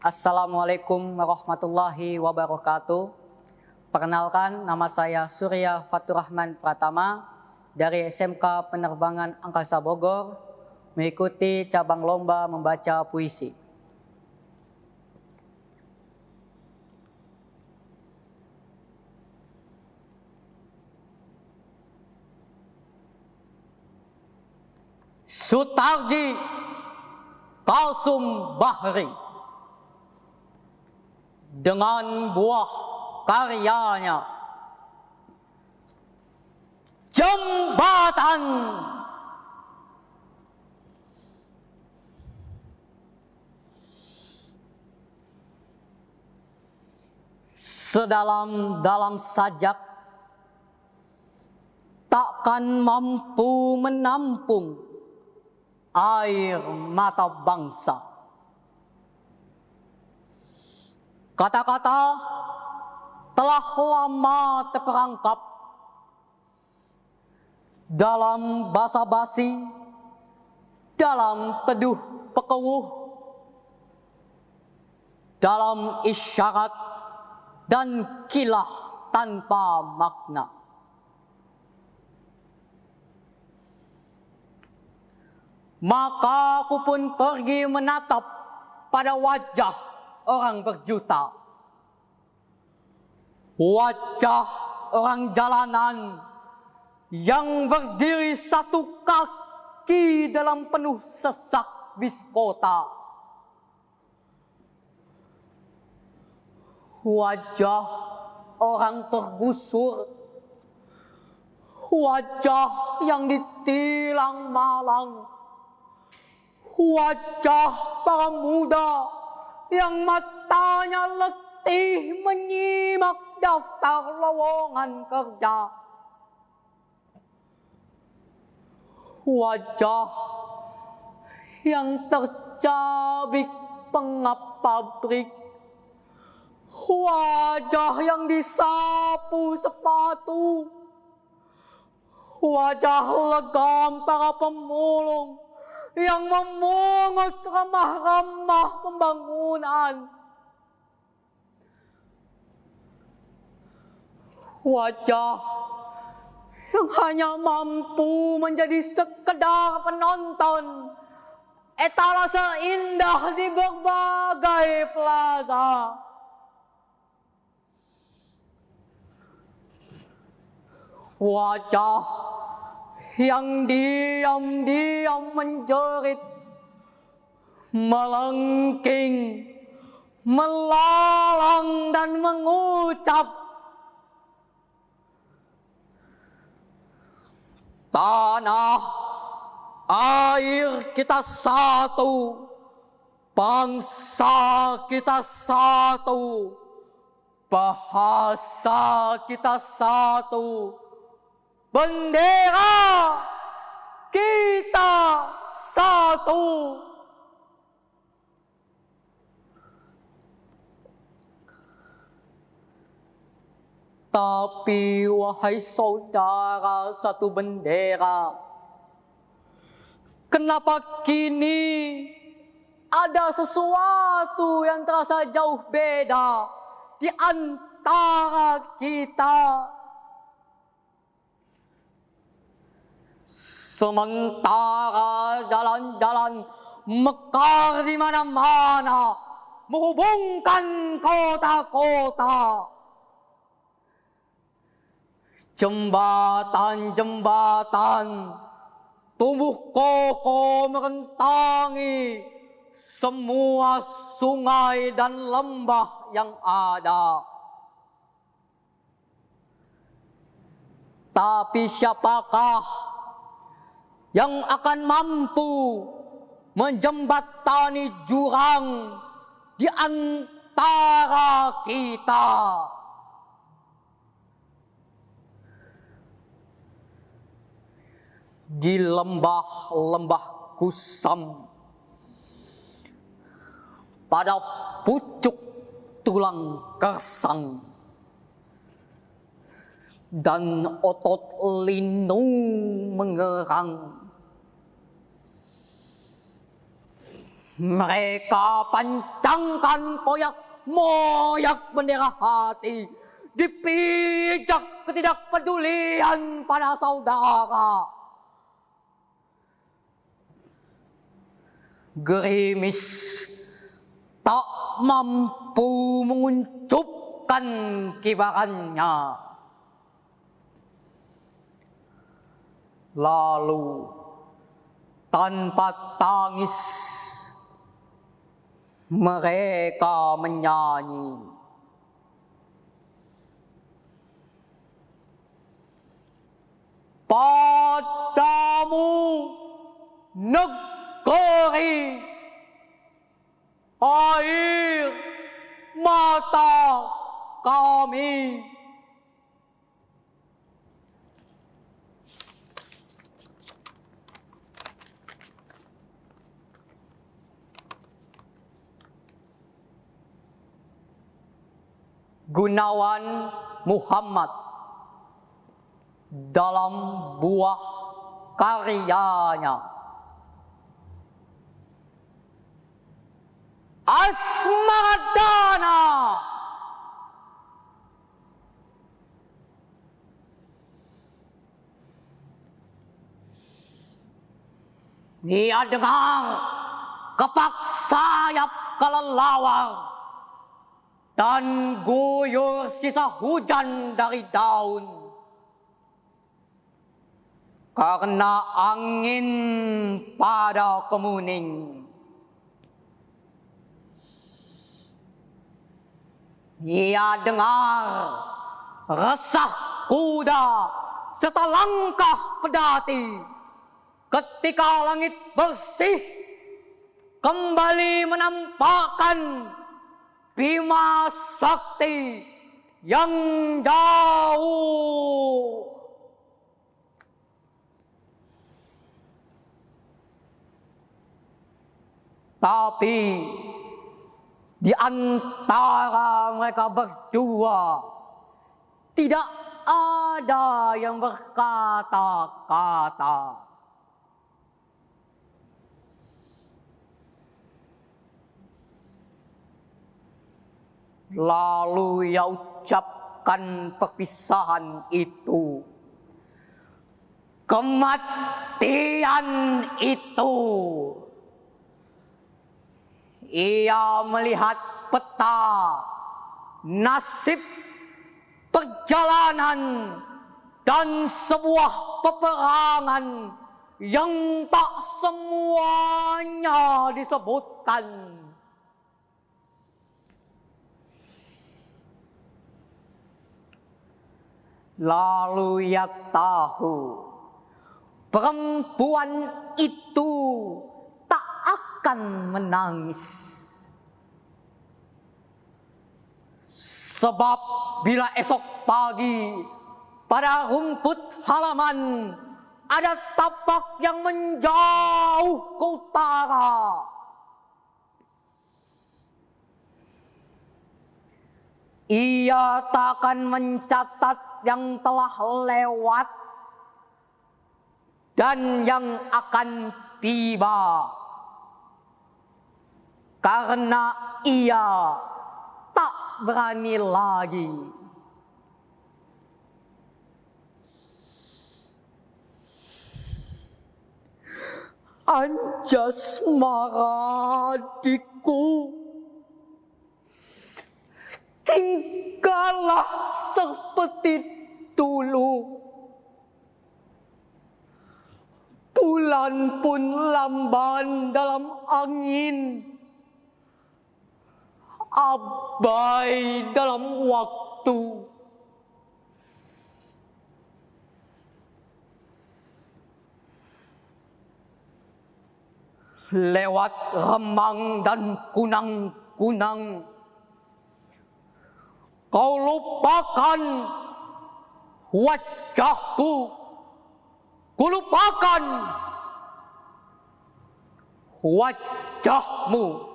Assalamualaikum warahmatullahi wabarakatuh. Perkenalkan, nama saya Surya Faturrahman Pratama dari SMK Penerbangan Angkasa Bogor, mengikuti cabang lomba membaca puisi. Sutarji Kalsum Bahri dengan buah karyanya Jembatan. Sedalam-dalam sajak takkan mampu menampung air mata bangsa. Kata-kata telah lama terperangkap dalam basa-basi, dalam teduh pekewuh, dalam isyarat dan kilah tanpa makna. Maka aku pun pergi menatap pada wajah orang berjuta, wajah orang jalanan yang berdiri satu kaki dalam penuh sesak bis kota, wajah orang tergusur, wajah yang ditilang malang, wajah para muda yang matanya letih menyimak daftar lowongan kerja, wajah yang tercabik pengap pabrik, wajah yang disapu sepatu, wajah legam para pemulung yang memungut ramah-ramah pembangunan, wajah yang hanya mampu menjadi sekedar penonton etalase indah di berbagai plaza, wajah yang diam-diam menjerit, melengking, melalang dan mengucap, tanah air kita satu, bangsa kita satu, bahasa kita satu, bendera kita satu. Tapi wahai saudara satu bendera, kenapa kini ada sesuatu yang terasa jauh beda di antara kita? Sementara jalan-jalan mekar di mana-mana menghubungkan kota-kota, jembatan-jembatan tumbuh kokoh merentangi semua sungai dan lembah yang ada. Tapi siapakah yang akan mampu menjembatani jurang di antara kita? Di lembah-lembah kusam, pada pucuk tulang kersang dan otot linu mengerang, Mereka pancangkan moyak bendera hati, dipijak ketidakpedulian pada saudara. Gerimis tak mampu menguncupkan kibarannya. Lalu tanpa tangis mereka menyanyi. Padamu negeri, air mata kami. Gunawan Muhammad dalam buah karyanya Asmadana. Ia dengar kepak sayap kelelawar dan guyur sisa hujan dari daun. Karena angin pada kemuning, ia dengar resah kuda serta langkah pedati ketika langit bersih kembali menampakkan Bima Sakti yang jauh. Tapi di antara mereka berdua tidak ada yang berkata-kata. Lalu ia ucapkan perpisahan itu. Kematian itu. Ia melihat peta nasib perjalanan dan sebuah peperangan yang tak semuanya disebutkan. Lalu ia tahu perempuan itu tak akan menangis. Sebab bila esok pagi pada rumput halaman ada tapak yang menjauh ke utara, ia tak akan mencatat yang telah lewat dan yang akan tiba, karena ia tak berani lagi. Anjasmara adikku, tinggallah seperti dulu. Bulan pun lamban dalam angin, abai dalam waktu. Lewat remang dan kunang-kunang, kau lupakan wajahku, ku lupakan wajahmu.